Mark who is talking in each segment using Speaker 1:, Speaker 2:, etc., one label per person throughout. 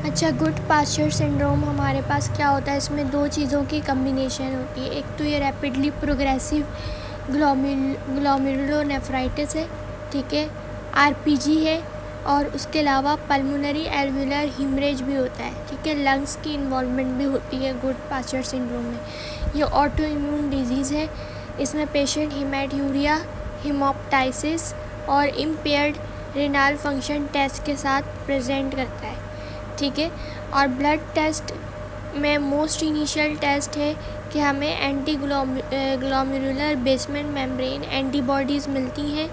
Speaker 1: अच्छा, good pasture syndrome हमारे पास क्या होता है, इसमें दो चीज़ों की कम्बिनेशन होती है। एक तो ये रैपिडली प्रोग्रेसिव ग्लोमेरुलोनेफ्राइटिस है, ठीक है, आरपीजी है, और उसके अलावा पल्मोनरी एल्वुलर हिमरेज भी होता है, ठीक है, लंग्स की इन्वॉल्वमेंट भी होती है गुड पास्चर सिंड्रोम में। ये ऑटो इम्यून डिजीज़ है, इसमें पेशेंट हेमेटूरिया, हेमोप्टाइसिस और इम्पेयर्ड रेनाल फंक्शन टेस्ट के साथ प्रेजेंट करता है, ठीक है। और ब्लड टेस्ट में मोस्ट इनिशियल टेस्ट है कि हमें anti glomerular basement membrane antibodies मिलती हैं,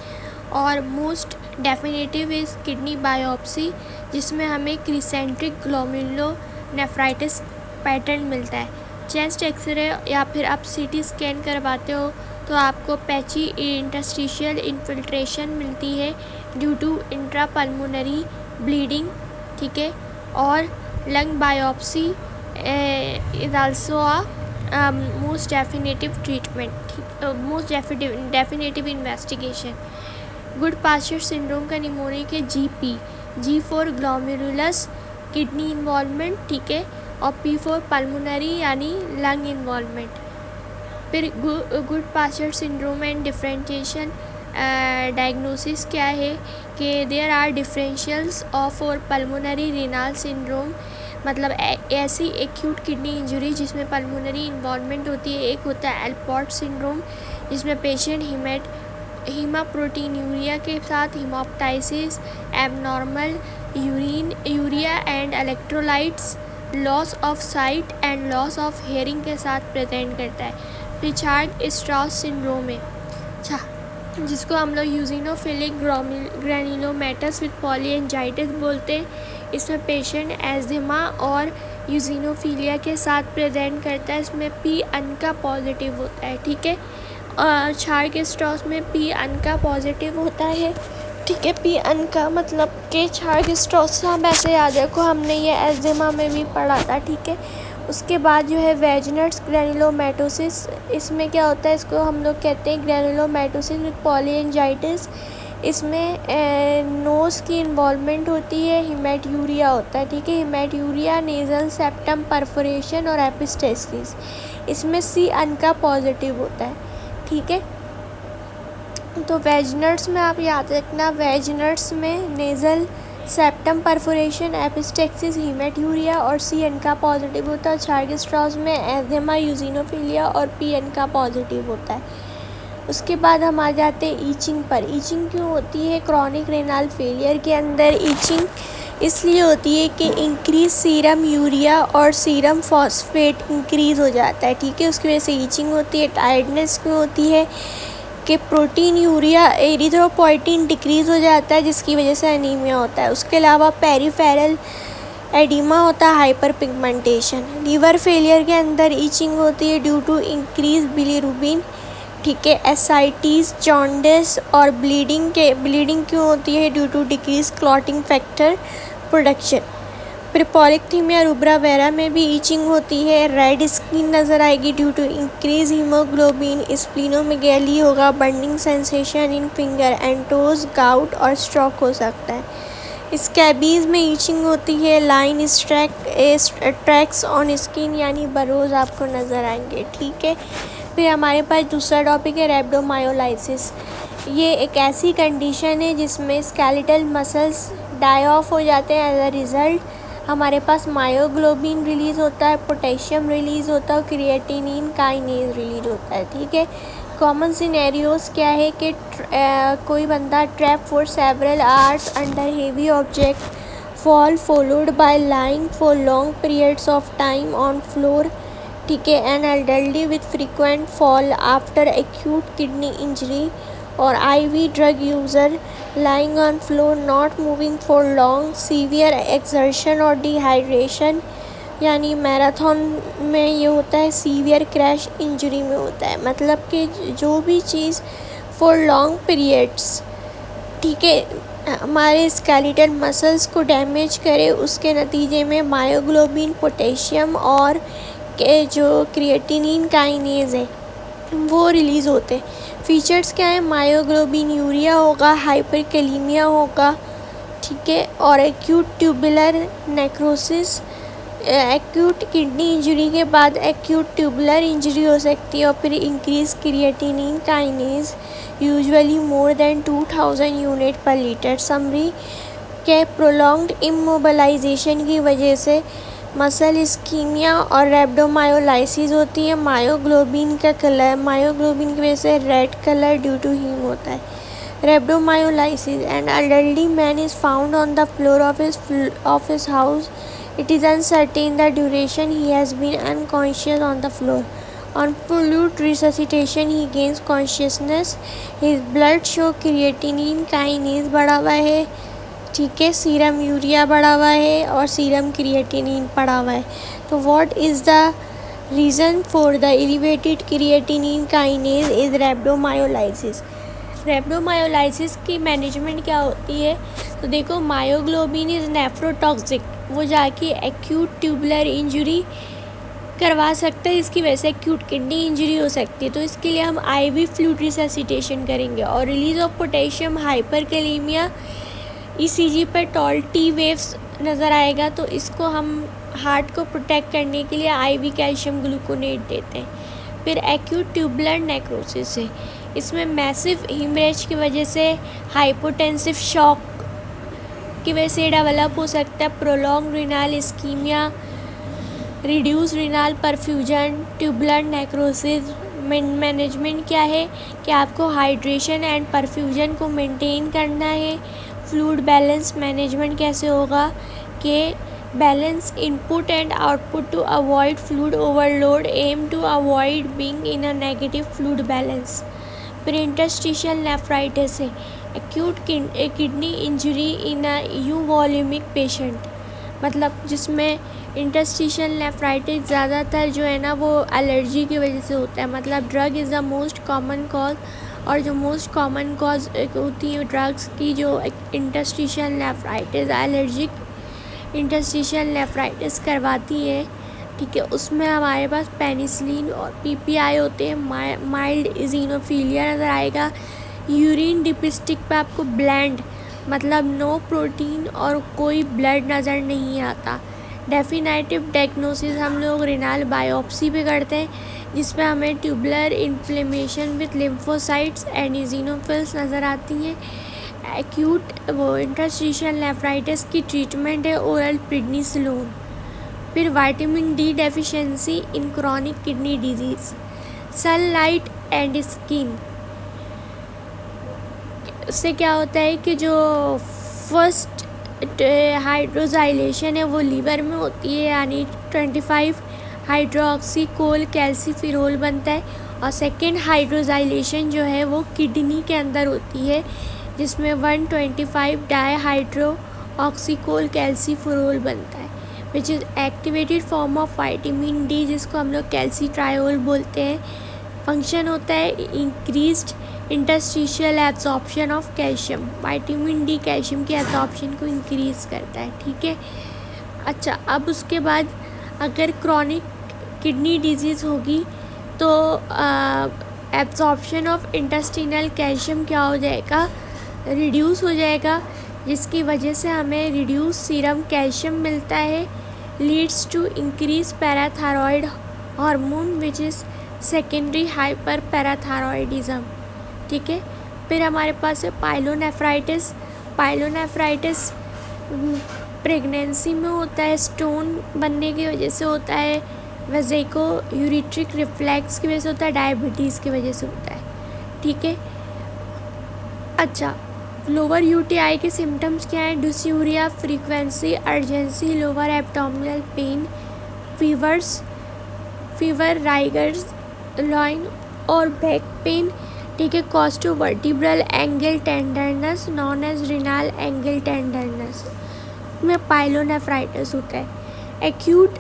Speaker 1: और most definitive is kidney biopsy, जिसमें हमें क्रिसेंट्रिक ग्लोमेरुलोनेफ्राइटिस पैटर्न मिलता है। चेस्ट एक्सरे या फिर आप सीटी स्कैन करवाते हो तो आपको पैची इंटरस्टिशियल इन्फिल्ट्रेशन मिलती है ड्यू टू इंट्रापल्मोनरी ब्लीडिंग, ठीक है। और lung biopsy is also a most definitive treatment, most definitive investigation. Goodpasture syndrome का निमोनिक है G for glomerulus kidney involvement, ठीक है, और पी फॉर पल्मोनरी यानी लंग इन्वॉल्वमेंट। फिर Goodpasture syndrome and differentiation diagnosis क्या है कि देयर आर डिफरेंशियल्स ऑफ और पल्मोनरी रेनाल सिंड्रोम, मतलब ऐसी एक्यूट किडनी इंजरी जिसमें पल्मोनरी इन्वॉल्वमेंट होती है। एक होता है एल्पॉर्ट सिंड्रोम, जिसमें पेशेंट हीमाप्रोटीनूरिया के साथ haemoptysis, abnormal urea and electrolytes, loss of sight and loss of hearing के साथ प्रेजेंट करता है। रिचार्ड स्ट्रॉस सिंड्रोम है, अच्छा, जिसको हम लोग यूजिनोफिलिक ग्रैनुलोमेटस विद पॉलीएंजाइटिस बोलते हैं। इसमें पेशेंट एज़िमा और यूजिनोफिलिया के साथ प्रेजेंट करता है। इसमें पी अन का पॉजिटिव होता है, ठीक है। छार्क स्ट्रॉस में पी अन का पॉजिटिव होता है, ठीक है। पी अन का मतलब कि छार्क स्ट्रॉस, हम ऐसे याद रखो, हमने ये एज़िमा में भी पढ़ा था, ठीक है। उसके बाद जो है वेजनर्स ग्रैनुलोमेटोसिस, इसमें क्या होता है, इसको हम लोग कहते हैं ग्रैनुलोमेटोसिस विद पॉलीएंजाइटिस। इसमें नोज़ की इन्वॉल्वमेंट होती है, हिमेटूरिया होता है, ठीक है, हिमेटूरिया, नेज़ल सेप्टम परफोरेशन और एपिस्टेसिस। इसमें सी अन का पॉजिटिव होता है, ठीक है। तो वेजनर्स में आप याद रखना, वेजनर्स में नेज़ल सेप्टम परफोरेशन, एपिस्टेक्सिस, हीमेटूरिया और सी एन का पॉजिटिव होता है। छार्क स्ट्रॉस में एज़िमा, यूजिनोफिलिया और पी एन का पॉजिटिव होता है। उसके बाद हम आ जाते हैं ईचिंग पर। ईचिंग क्यों होती है क्रॉनिक रेनाल फेलियर के अंदर? ईचिंग इसलिए होती है कि इंक्रीज सीरम यूरिया और सीरम फॉस्फेट इंक्रीज़ हो जाता है, ठीक है, उसकी वजह से ईचिंग होती है। टायर्डनेस क्यों होती है कि प्रोटीन यूरिया एरिथ्रोपोइटिन डिक्रीज़ हो जाता है, जिसकी वजह से एनीमिया होता है। उसके अलावा पेरिफेरल एडिमा होता है, हाइपर पिगमेंटेशन। लीवर फेलियर के अंदर ईचिंग होती है ड्यू टू इंक्रीज बिलीरुबिन, ठीक है, एसाइटिस, जॉन्डिस और ब्लीडिंग क्यों होती है? Due to decrease clotting factor production. फिर पॉलीथीमिया रूब्रा वेरा में भी ईचिंग होती है। रेड स्किन नज़र आएगी due to increase haemoglobin. Splenomegaly होगा, burning sensation in finger and toes, gout और स्ट्रोक हो सकता है। स्कैबीज में ईचिंग होती है। लाइन ट्रैक्स ऑन स्किन यानी बरोज आपको नज़र आएंगे, ठीक है। फिर हमारे पास दूसरा टॉपिक है रैप्डोमायोलाइसिस। ये एक ऐसी कंडीशन है जिसमें स्केलेटल मसल्स डाई ऑफ हो जाते हैं। एज अ रिज़ल्ट हमारे पास मायोग्लोबिन रिलीज़ होता है, पोटेशियम रिलीज़ होता है, क्रिएटिनिन काइनेज रिलीज होता है, ठीक है। कॉमन सिनेरियोज क्या है कि कोई बंदा trap for several hours under heavy object, fall followed by lying for long periods of time on floor, ठीक है। An elderly with frequent fall after acute kidney injury और IV drug user, lying on floor, not moving for long, severe exertion और dehydration, यानी marathon में ये होता है, severe crash injury में होता है। मतलब कि जो भी चीज़ फॉर लॉन्ग पीरियड्स, ठीक है, हमारे स्केलेटल मसल्स को डैमेज करे, उसके नतीजे में मायोग्लोबिन, पोटेशियम और के जो क्रिएटिनिन काइनेज है वो रिलीज़ होते हैं। फीचर्स क्या है? मायोग्लोबिन यूरिया होगा, हाइपरकैलीमिया होगा, ठीक है। और acute tubular necrosis, acute kidney injury के बाद एक्यूट ट्यूबुलर इंजरी हो सकती है और फिर increase creatinine kinase usually more than 2000 unit पर लीटर। समरी के प्रोलॉन्ग्ड इमोबलाइजेशन की वजह से मसल इस्कीमिया और रेब्डोमायोलाइसिस होती है। मायोग्लोबिन की वजह से red colour due to haem होता है। Rhabdomyolysis, an elderly man is found on the floor of his house. It is uncertain the duration he has been unconscious on the floor. On fluid resuscitation, he gains consciousness. His blood show creatinine kinase बढ़ा हुआ है, ठीक है, serum urea बढ़ा हुआ है और serum creatinine बढ़ा हुआ है। तो what is the reason for the elevated creatinine kinase is rhabdomyolysis. Rhabdomyolysis की मैनेजमेंट क्या होती है? तो देखो, मायोग्लोबिन इज़ नेफ्रोटॉक्सिक, वो जाके एक्यूट ट्यूबुलर इंजरी करवा सकता है, इसकी वजह से एक्यूट किडनी इंजरी हो सकती है। तो इसके लिए हम आईवी फ्लूइड रिससिटेशन करेंगे। और release of potassium hyperkalaemia, ECG पर टॉल टी वेव्स नज़र आएगा, तो इसको हम हार्ट को प्रोटेक्ट करने के लिए आईवी कैल्शियम ग्लूकोनेट देते हैं। फिर एक्यूट ट्यूबुलर नेक्रोसिस है, इसमें मैसिव हीमरेज की वजह से हाइपोटेंसिव शॉक की वजह से डेवलप हो सकता है। Prolong renal ischaemia, reduce renal perfusion, tubular necrosis. Management क्या है कि आपको हाइड्रेशन एंड परफ्यूजन को मेंटेन करना है। फ्लूइड बैलेंस मैनेजमेंट कैसे होगा कि balance input and output to avoid fluid overload, aim to avoid being in a negative fluid balance. फिर इंटरस्टिशियल नेफ्राइटिस है, acute kidney injury in a euvolaemic patient, मतलब जिसमें इंटरस्टिशियल नेफ्राइटिस ज़्यादातर जो है ना वो एलर्जी की वजह से होता है। मतलब drug is the most common cause, और जो मोस्ट कॉमन कॉज होती है ड्रग्स की, जो interstitial nephritis, allergic interstitial nephritis करवाती है, ठीक है। उसमें हमारे पास पेनिसिलिन और पीपीआई होते हैं। माइल्ड इजीनोफीलिया नज़र आएगा। यूरिन डिपिस्टिक पे आपको ब्लैंड, मतलब नो प्रोटीन और कोई ब्लड नज़र नहीं आता। डेफिनेटिव डायग्नोसिस हम लोग रिनल बायोप्सी पे करते हैं, जिसमें हमें tubular inflammation with lymphocytes and eosinophils नज़र आती हैं। एक्यूट इंटरस्टिशियल नेफ्राइटिस की ट्रीटमेंट है ओरल प्रेडनिसोलोन। फिर vitamin D deficiency in chronic kidney disease. Sunlight and skin से क्या होता है कि जो फर्स्ट हाइड्रोजाइलेशन है वो लीवर में होती है, यानी 25 हाइड्रोक्सीकोल कैल्सीफिरोल बनता है। और सेकेंड हाइड्रोजाइलेशन जो है वो किडनी के अंदर होती है, जिसमें 125 डाईहाइड्रो ऑक्सीकोल कैल्सीफिरोल बनता है, which is activated form of vitamin D, जिसको हम लोग कैल्सीट्रायोल बोलते हैं। फंक्शन होता है increased interstitial absorption of calcium. Vitamin D calcium के एब्जॉर्प्शन को इंक्रीज़ करता है, ठीक है। अच्छा, अब उसके बाद अगर क्रॉनिक किडनी डिजीज़ होगी तो एब्जॉर्प्शन ऑफ इंटेस्टिनल कैल्शियम क्या हो जाएगा, रिड्यूस हो जाएगा, जिसकी वजह से हमें रिड्यूस सीरम कैल्शियम मिलता है, leads to increase parathyroid hormone which is secondary hyper parathyroidism, ठीक है। फिर हमारे पास है पाइलोनेफ्राइटिस। पाइलोनेफ्राइटिस प्रेगनेंसी में होता है, स्टोन बनने की वजह से होता है, वेज़िको यूरिट्रिक रिफ्लेक्स की वजह से होता है, डायबिटीज़ की वजह से होता है, ठीक है। अच्छा, लोअर यूटीआई के सिम्टम्स क्या हैं? Dysuria, frequency, urgency, lower abdominal pain, fever, rigors, loin और बैक पेन, ठीक है। Costovertebral angle tenderness known as renal angle tenderness में पाइलोनेफ्राइटिस होता है। Acute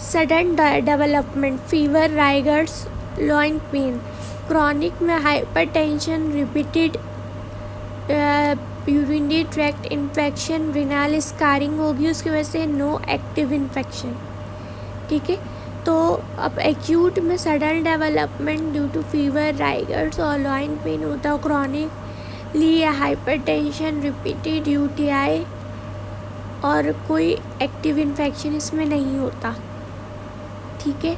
Speaker 1: sudden development, fever, rigors, loin pain. Chronic में hypertension, repeated urinary tract infection, renal scarring होगी उसकी वजह से, नो एक्टिव इन्फेक्शन, ठीक है। तो अब एक्यूट में sudden development due to fever, rigors और लॉइन पेन होता है। क्रॉनिक लिए हाइपरटेंशन, रिपीटेड यूटीआई और कोई एक्टिव इन्फेक्शन इसमें नहीं होता। ठीक है,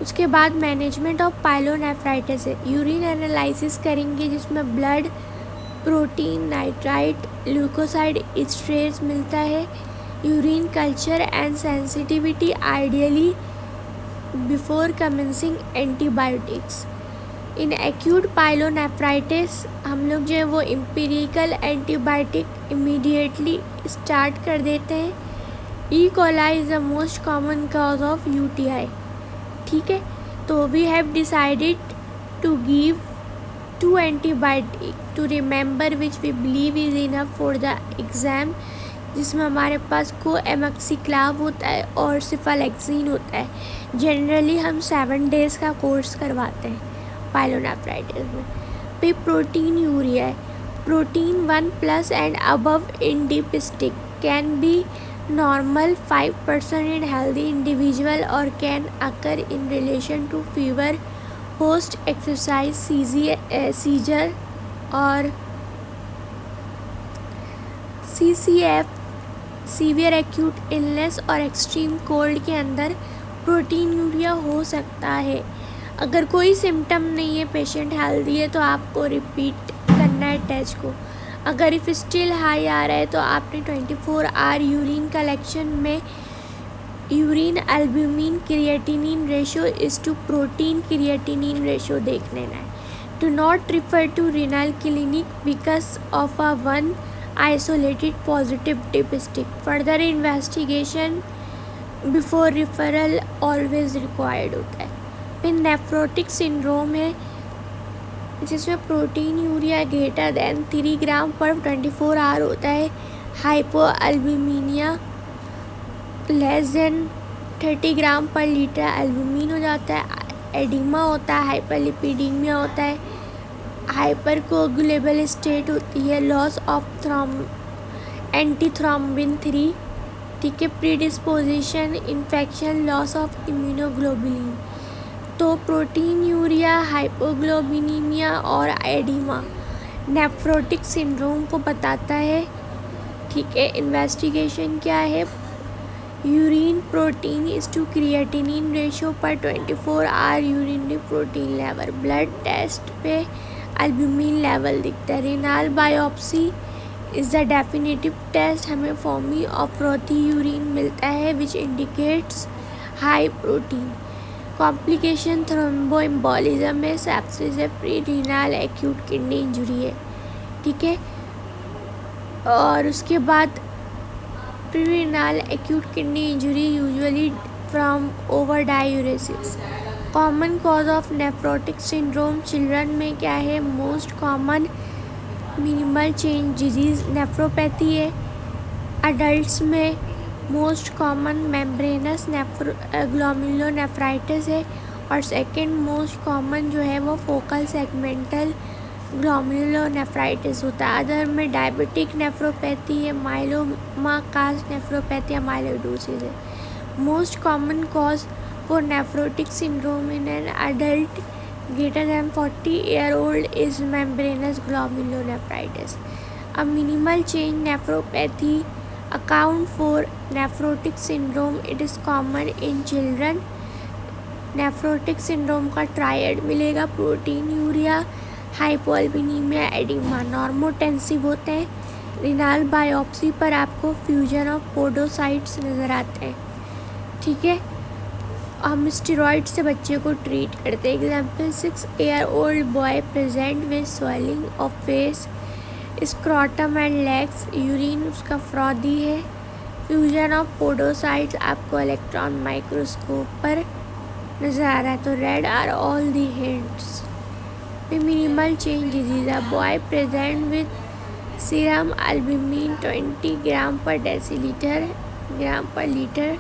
Speaker 1: उसके बाद मैनेजमेंट ऑफ पाइलोनेफ्राइटिस है। यूरिन एनालिसिस करेंगे जिसमें blood, protein, nitrite, leukocyte, esterase मिलता है। Urine culture and sensitivity ideally before commencing antibiotics. In acute pyelonephritis हम लोग जो है वो एम्पिरिकल एंटीबायोटिक इमीडिएटली स्टार्ट कर देते हैं। E coli is the most common cause of UTI. ठीक है, तो we have decided to give 2 antibiotic to remember which we believe is enough for the exam, जिसमें हमारे पास कोएमोक्सिक्लाव होता है और सिफालेक्सिन होता है। जनरली हम 7 डेज़ का कोर्स करवाते हैं पाइलोनेफ्राइटिस में। फिर प्रोटीन यूरिया है। Protein 1+ and above in deep stick can be normal 5% in healthy individual or can occur in relation to fever, post exercise seizure और CCF सीवियर एक्यूट इलनेस और extreme cold के अंदर protein urea हो सकता है। अगर कोई सिम्टम नहीं है, पेशेंट हेल्दी है, तो आपको रिपीट करना है टेस्ट को। अगर इफ स्टिल हाई आ रहा है तो आपने 24 आवर यूरिन कलेक्शन में urine albumin creatinine ratio is to protein creatinine ratio देख लेना है। Do not refer to renal clinic because of a one isolated positive dipstick. Further investigation before referral always required होता है। फिर nephrotic syndrome है जिसमें proteinuria greater than 3 gram per 24 hour होता है। Hypoalbuminaemia less than 30 gram per litre albumin हो जाता है। एडिमा होता है, हाइपरलिपिडीमिया होता है, हाइपरकोगुलेबल स्टेट होती है, लॉस ऑफ एंटीथ्रोम्बिन 3। ठीक है, predisposition, infection, loss of immunoglobulin. तो प्रोटीन यूरिया, हाइपोग्लोबिनीमिया और एडिमा नेफ्रोटिक सिंड्रोम को बताता है। ठीक है, इन्वेस्टिगेशन क्या है? Urine protein is to creatinine ratio per 24 hour urinary protein level. Blood test पे एल्ब्यूमिन लेवल दिखता है। Renal biopsy is the definitive test. हमें फॉर्मी ऑफ फ्रोथी यूरिन मिलता है which indicates high protein. Complication thromboembolism है, sepsis है, pre renal acute kidney injury है। ठीक है, और उसके बाद pre renal acute kidney injury usually from over diuresis. Common cause of nephrotic syndrome children में क्या है? Most common minimal change disease nephropathy है। अडल्ट्स में मोस्ट कॉमन मेम्ब्रेनस ग्लोमेरुलोनेफ्राइटिस है और सेकेंड मोस्ट कॉमन जो है वो फोकल सेगमेंटल ग्लोमेरुलोनेफ्राइटिस होता है। अदर में डायबिटिक नेफ्रोपैथी है, माइलोमा कास्ट नेफ्रोपैथी या माइलोइडोसिस है। Most common cause for nephrotic syndrome in an adult greater than 40-year-old is membranous glomerulonephritis. A minimal change nephropathy account for nephrotic syndrome. It is common in children. Nephrotic syndrome का triad मिलेगा, protein urea, हाइपोअल्बिनीमिया, oedema. नॉर्मोटेंसिव होते हैं। Renal biopsy पर आपको fusion of podocytes नज़र आते हैं। ठीक है, हम स्टेरॉइड से बच्चे को ट्रीट करते हैं। Example 6-year-old boy present with swelling of face, scrotum and legs. Urine उसका फ्रॉदी है। फ्यूजन ऑफ पोडोसाइट्स आपको इलेक्ट्रॉन माइक्रोस्कोप पर नज़र आ रहा है। तो red are all the hints. Minimal change disease है। Boy present with serum albumin 20 gram पर डेसीलीटर ग्राम पर लीटर।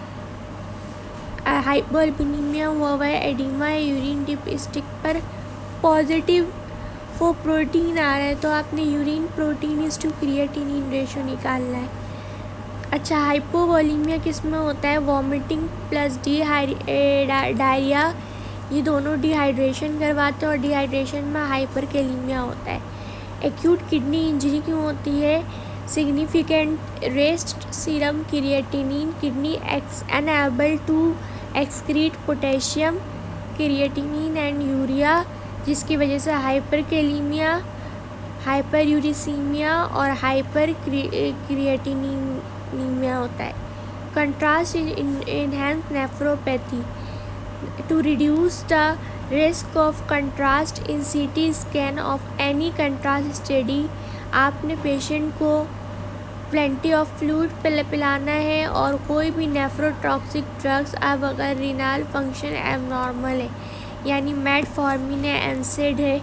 Speaker 1: हाइपोअल्बिनीमिया हुआ है, एडिमा है, यूरिन डिप स्टिक पर पॉजिटिव फॉर प्रोटीन आ रहा है तो आपने urine protein is to creatinine ratio निकालना है। अच्छा, हाइपोवोलीमिया किस में होता है? वॉमिटिंग प्लस डायरिया ये दोनों डिहाइड्रेशन करवाते हैं और डिहाइड्रेशन में हाइपरकैलेमिया होता है। एक्यूट किडनी इंजरी क्यों होती है? Significant rest serum creatinine, kidney unable to excrete potassium, creatinine and urea, जिसकी वजह से हाइपरकैलेमिया, हाइपरयूरिसीमिया और हाइपर क्रिएटिनिमिया होता है। Contrast enhance nephropathy to reduce the risk of contrast in CT scan of any contrast study. आपने patient को plenty of fluid पिलाना है और कोई भी नेफ्रोटॉक्सिक ड्रग्स, अब अगर रीनल फंक्शन एबनॉर्मल है यानी मेटफॉर्मिन है, एनसेड है,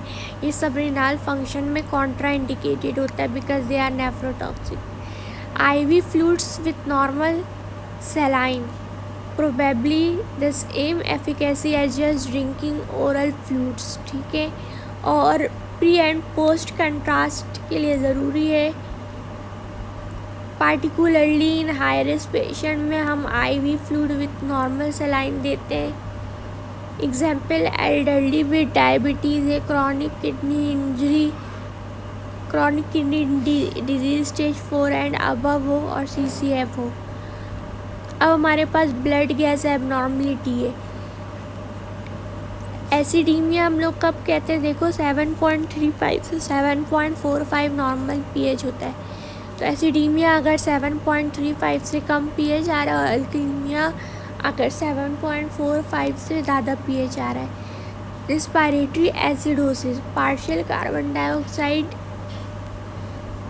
Speaker 1: ये सब रीनल फंक्शन में कॉन्ट्रा इंडिकेटेड होता है because they are nephrotoxic. IV fluids with normal saline, probably the same efficacy as just drinking oral fluids, ठीक है। और प्री एंड पोस्ट कंट्रास्ट के लिए ज़रूरी है। पार्टिकुलरली इन हाई रिस्क पेशेंट में हम IV fluid with normal saline देते हैं। एग्जाम्पल एल्डरली विद डायबिटीज़ है, chronic kidney injury, chronic kidney disease stage 4 and above हो और CCF हो। अब हमारे पास ब्लड गैस एबनॉर्मलिटी है। एसिडीमिया हम लोग कब कहते हैं? देखो 7.35 से 7.45 नॉर्मल pH होता है। तो एसिडीमिया अगर 7.35 से कम pH आ रहा है और अल्कीमिया अगर 7.45 से ज़्यादा pH आ रहा है। Respiratory acidosis, partial carbon dioxide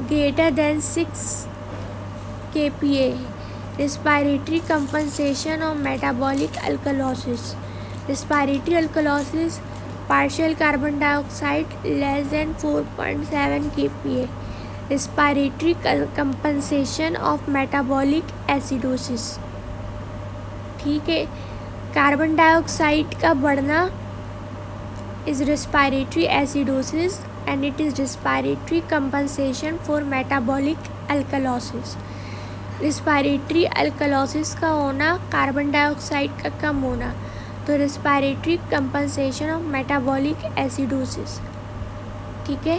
Speaker 1: greater than 6 kPa। respiratory compensation or metabolic alkalosis, respiratory alkalosis, partial carbon dioxide less than 4.7 kPa, respiratory compensation of metabolic acidosis, ठीक है। कार्बन डाइऑक्साइड का बढ़ना is respiratory acidosis and it is respiratory compensation for metabolic alkalosis। Respiratory alkalosis का होना, carbon dioxide का कम होना, तो respiratory compensation of metabolic acidosis, ठीक है।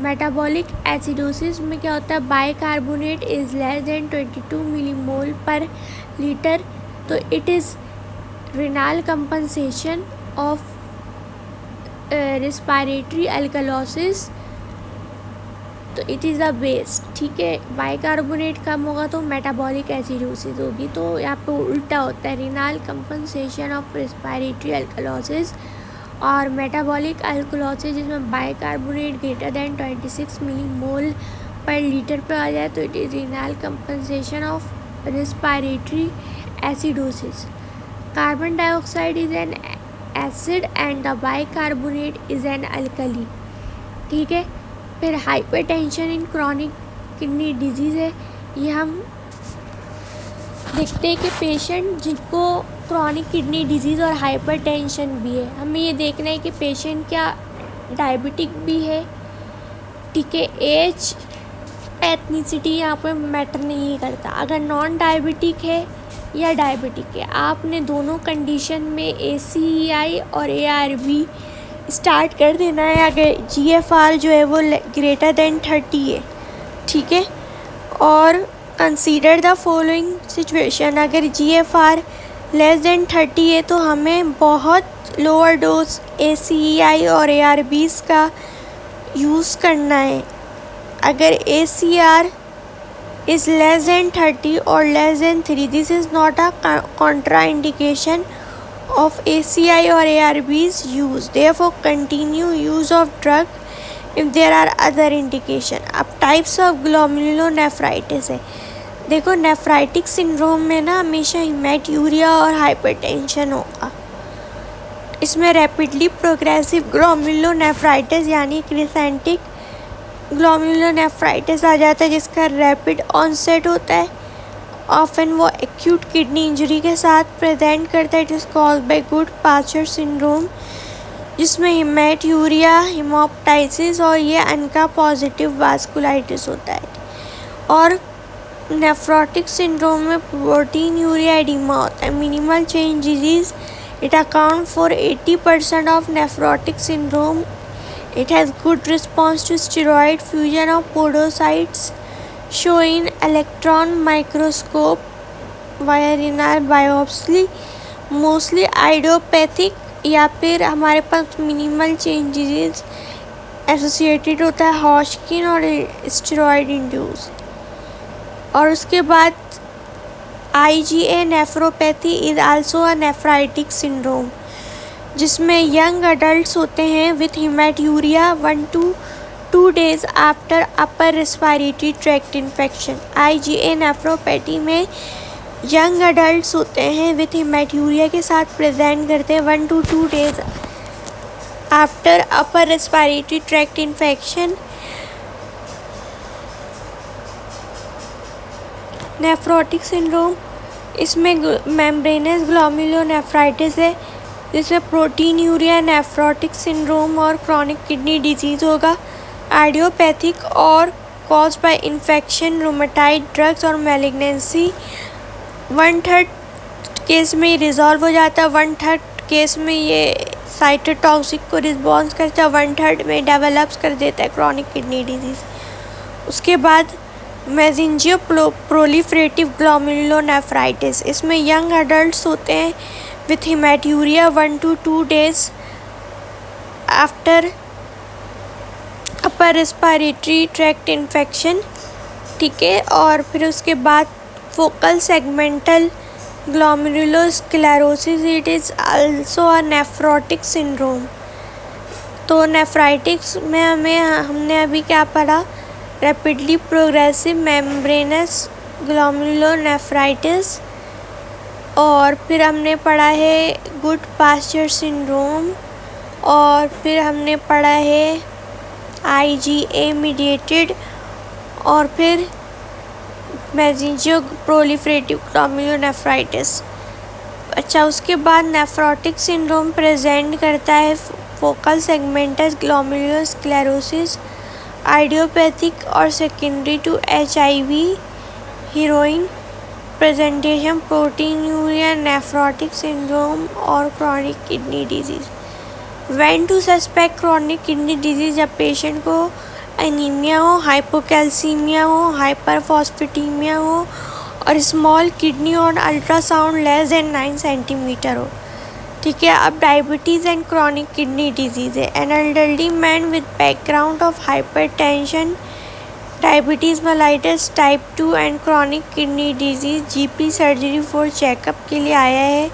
Speaker 1: मेटाबॉलिक एसिडोसिस में क्या होता है? Bicarbonate is less than 22 millimole पर लीटर, तो it is renal compensation of respiratory alkalosis, तो इट इज़ द बेस, ठीक है। बाइकार्बोनेट कम होगा तो मेटाबॉलिक एसिडोसिस होगी, तो यहाँ पे उल्टा होता है। Renal compensation of respiratory alkalosis और मेटाबॉलिक अल्कलोसिस जिसमें बाइकार्बोनेट ग्रेटर देन 26 मिलीमोल पर लीटर पर आ जाए तो it is renal compensation of respiratory acidosis. Carbon dioxide is an acid and the bicarbonate is an alkali, ठीक है। फिर हाइपरटेंशन इन chronic kidney disease है। ये हम देखते हैं कि पेशेंट जिनको क्रॉनिक किडनी डिजीज़ और हाइपरटेंशन भी है, हमें ये देखना है कि पेशेंट क्या डायबिटिक भी है, ठीक है। एज एथनिसिटी यहाँ पर मैटर नहीं करता। अगर नॉन डायबिटिक है या डायबिटिक है, आपने दोनों कंडीशन में ACEI और ARB स्टार्ट कर देना है। अगर GFR जो है वो ग्रेटर देन 30 है, ठीक है। और कंसीडर द फॉलोइंग सिचुएशन, अगर GFR लेस देन 30 है तो हमें बहुत लोअर डोज ACEI और ARBs का यूज़ करना है। अगर ACR इज़ लेस देन 30 और less than 3, this is not a Contra indication of ACI or ARBs use, therefore continue use of drug if there are other indication। अब types of glomerulonephritis है। देखो nephritic syndrome में ना हमेशा हेमेटूरिया और hypertension होगा। इसमें रैपिडली प्रोग्रेसिव ग्लोमेरुलोनेफ्राइटिस यानी क्रिसेंटिक ग्लोमेरुलोनेफ्राइटिस आ जाता है जिसका रैपिड ऑनसेट होता है। ऑफन वो एक्यूट किडनी इंजरी के साथ प्रेजेंट करता है। It is called by गुड-पाचर syndrome, जिसमें हेमेटूरिया, हेमोप्टाइसिस और ये अनका पॉजिटिव वास्कुलाइटिस होता है। और नेफ्रोटिक सिंड्रोम में प्रोटीन यूरिया एडिमा होता है। Minimal change disease It accounts for 80% of nephrotic syndrome. It has good response to steroid fusion of podocytes shown in electron microscope via renal biopsy. Mostly idiopathic या फिर हमारे पास minimal changes associated होता है Hodgkin और steroid induce. और उसके बाद IgA nephropathy is also a nephritic syndrome जिसमें यंग अडल्ट्स होते हैं with haematuria 1 to 2 days after upper respiratory tract infection. IgA nephropathy में यंग अडल्ट्स होते हैं विथ हेमेटूरिया के साथ प्रेजेंट करते हैं 1 to 2 days after upper respiratory tract infection. Nephrotic syndrome इसमें मेम्ब्रेनस ग्लोमेरुलोनेफ्राइटिस है जिसमें प्रोटीनयूरिया नेफ्रोटिक सिंड्रोम और क्रॉनिक किडनी डिजीज़ होगा। आइडियोपैथिक और cause by infection rheumatoid drugs और मैलिग्नेंसी 1/3 केस में रिजॉल्व हो जाता है, 1/3 केस में ये साइटोटॉक्सिक को रिस्पॉन्स करता है, 1/3 में डेवलप्स कर देता है क्रॉनिक किडनी डिजीज़। उसके बाद मेसेंजियो प्रोलिफरेटिव ग्लोमेरुलोनेफ्राइटिस इसमें यंग अडल्ट्स होते हैं with haematuria 1 to 2 days after upper respiratory tract infection. ठीक है, और फिर उसके बाद focal segmental glomerulosclerosis it is also a nephrotic syndrome. तो नेफ्राइटिक्स में हमने अभी क्या पढ़ा, रैपिडली प्रोग्रेसिव मेम्ब्रेनस ग्लोमेरुलोनेफ्राइटिस, और फिर हमने पढ़ा है गुड पास्चर सिंड्रोम, और फिर हमने पढ़ा है IgA मीडिएटेड, और फिर मेसेंजियो प्रोलिफरेटिव ग्लोमेरुलोनेफ्राइटिस। अच्छा, उसके बाद नेफ्रोटिक सिंड्रोम प्रेजेंट करता है फोकल सेगमेंटस ग्लोमेरुलोस्क्लेरोसिस, आइडियोपैथिक और secondary to HIV heroin presentation proteinuria nephrotic syndrome और chronic kidney disease. When to suspect chronic kidney disease, जब पेशेंट को एनीमिया हो, हाइपोकैल्सीमिया हो, हाइपरफॉस्फेटीमिया हो और स्मॉल किडनी और अल्ट्रासाउंड लेस देन 9 सेंटीमीटर हो। ठीक है, अब diabetes and chronic kidney disease है। An elderly man with background of hypertension, diabetes mellitus type 2 and chronic kidney disease GP surgery for checkup के लिए आया है।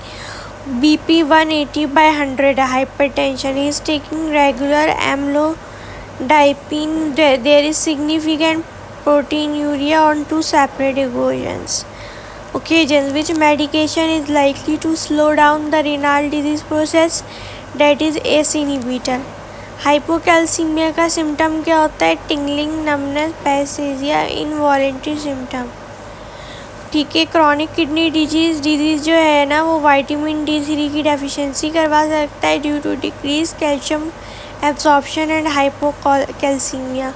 Speaker 1: BP 180/100 hypertension, he is taking regular amlodipine, there is significant proteinuria on 2 separate occasions. Which medication is likely to slow down the renal disease process, that is ACE inhibitor. Hypocalcaemia का symptom क्या होता है, tingling, numbness, पैरेसिया, involuntary symptom. ठीक है, chronic kidney disease जो है ना वो विटामिन D3 की डेफिशिएंसी करवा सकता है due to decrease calcium absorption and hypocalcaemia.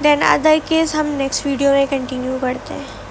Speaker 1: Then other case हम नेक्स्ट वीडियो में कंटिन्यू करते हैं।